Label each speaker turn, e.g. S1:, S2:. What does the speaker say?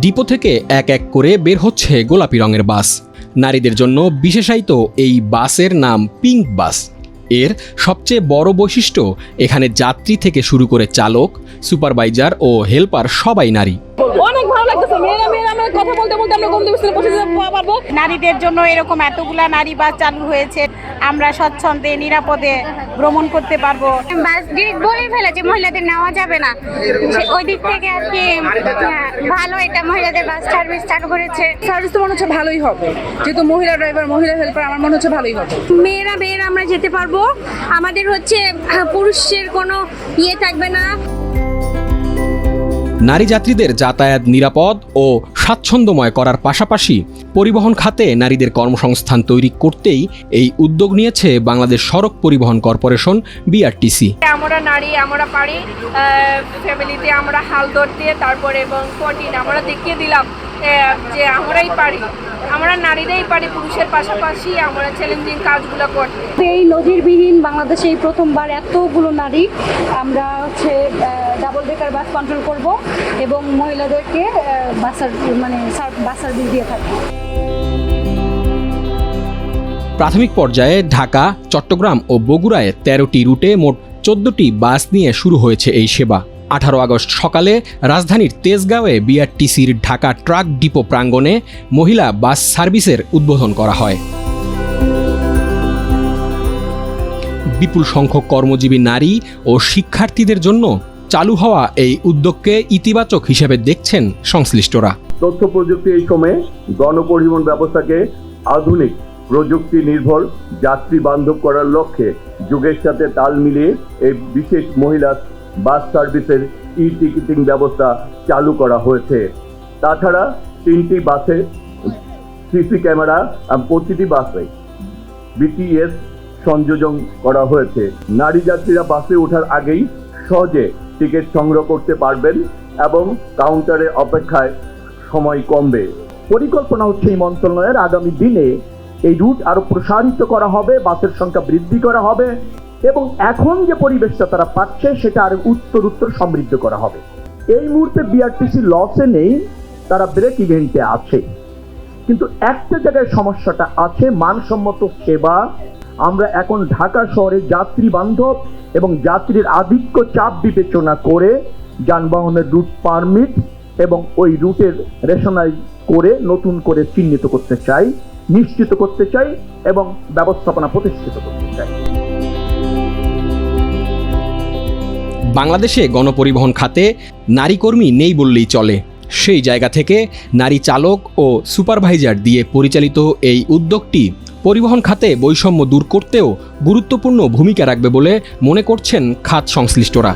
S1: Depot থেকে এক এক করে বের হচ্ছে গোলাপি রঙের বাস। নারীদের জন্য বিশেষায়িত এই বাসের নাম পিঙ্ক বাস। এর সবচেয়ে বড় বৈশিষ্ট্য, এখানে যাত্রী থেকে শুরু করে চালক, সুপারভাইজার ও হেল্পার সবাই নারী।
S2: অনেক ভালো লাগতেছে। মেয়েরা আমরা কথা বলতে বলতে আমরা গন্তব্যস্থলে পৌঁছে যেতে পারবো।
S3: নারীদের জন্য এরকম এতগুলা নারী বাস চালু হয়েছে, আমরা স্বচ্ছন্দে নিরাপদে ভ্রমণ করতে পারবো।
S4: বাস ডিরেক্ট বলেই ফেলেছে মহিলাদের নেওয়া যাবে না, ওই দিক থেকে আর কি ভালো এটা মহিলাদের বাস সার্ভিস চালু করেছে।
S2: সার্ভিস তো মনে হচ্ছে ভালোই হবে, যেহেতু মহিলা ড্রাইভার মহিলা হেল্পার, আমার মনে হচ্ছে ভালোই হবে।
S4: মেয়েরা আমরা যেতে পারবো, আমাদের হচ্ছে পুরুষের কোনো ইয়ে থাকবে না।
S1: নারী যাত্রীদের যাতায়াত নিরাপদ ও স্বাচ্ছন্দ্যময় করার পাশাপাশি পরিবহন খাতে নারীদের কর্মসংস্থান তৈরি করতেই এই উদ্যোগ নিয়েছে বাংলাদেশ সড়ক পরিবহন কর্পোরেশন বিআরটিসি।
S5: আমরা নারী, আমরা পারি, ফ্যামিলিতে আমরা হাল ধরতে, তারপরে এবং 14 আমরা দেখিয়ে দিলাম যে আমরাই পারি, আমরা নারীরাই পারি পুরুষের পাশাপাশি আমরা চ্যালেঞ্জিং কাজগুলো করতে।
S6: এই নজিরবিহীন বাংলাদেশে এই প্রথমবার এতগুলো নারী আমরা ডাবল ডেকার বাস কন্ট্রোল করব এবং মহিলাদেরকে বাস সার্ভিস দিয়ে থাকবো।
S1: প্রাথমিক পর্যায়ে ঢাকা, চট্টগ্রাম ও বগুড়ায় 13টি রুটে মোট 14টি বাস নিয়ে শুরু হয়েছে এই সেবা। 18 আগস্ট সকালে রাজধানীর তেজগাঁওয়ে বিআরটিসির ঢাকা ট্রাক ডিপো প্রাঙ্গণে মহিলা বাস সার্ভিসের উদ্বোধন করা হয়। বিপুল সংখ্যক কর্মজীবী নারী ও শিক্ষার্থীদের জন্য চালু হওয়া এই উদ্যোগকে ইতিবাচক হিসেবে দেখছেন সংশ্লিষ্টরা।
S7: তথ্য প্রযুক্তি এই সময়ে গণপরিবহন ব্যবস্থাকে আধুনিক প্রযুক্তি নির্ভর যাত্রী বান্ধব করার লক্ষ্যে যুগের সাথে তাল মিলিয়ে এই বিশেষ মহিলা বাস সার্ভিসের টিকিটিং ব্যবস্থা চালু করা হয়েছে। তাছাড়া 3টি বাসে সিসি ক্যামেরা প্রতিটি বাসে বিটিএস সংযোজন করা হয়েছে। নারী যাত্রীরা বাসে ওঠার আগেই সহজে টিকিট সংগ্রহ করতে পারবেন এবং কাউন্টারে অপেক্ষায় সময় কমবে।
S8: পরিকল্পনা হচ্ছে এই মন্ত্রণালয়ের আগামী দিনে এই রুট আরো প্রসারিত করা হবে, বাসের সংখ্যা বৃদ্ধি করা হবে এবং এখন যে পরিবেশটা তারা পাচ্ছে সেটা আরো উত্তর সমৃদ্ধ করা হবে। এই মুহূর্তে বিআরটিসি লসে নেই, তারা ব্রেক ইভেন্টে আছে, কিন্তু একটা জায়গায় সমস্যাটা আছে, মানসম্মত সেবা। আমরা এখন ঢাকা শহরে যাত্রী বান্ধব এবং যাত্রীর আধিক্য চাপ বিবেচনা করে যানবাহনের রুট পারমিট এবং ওই রুটের রেশনাইজ করে নতুন করে চিহ্নিত করতে চাই, নিশ্চিত করতে চাই এবং ব্যবস্থাপনা প্রতিষ্ঠিত করতে চাই।
S1: বাংলাদেশে গণপরিবহন খাতে নারী কর্মী নেই বললেই চলে। সেই জায়গা থেকে নারী চালক ও সুপারভাইজার দিয়ে পরিচালিত এই উদ্যোগটি পরিবহন খাতে বৈষম্য দূর করতেও গুরুত্বপূর্ণ ভূমিকা রাখবে বলে মনে করছেন খাত সংশ্লিষ্টরা।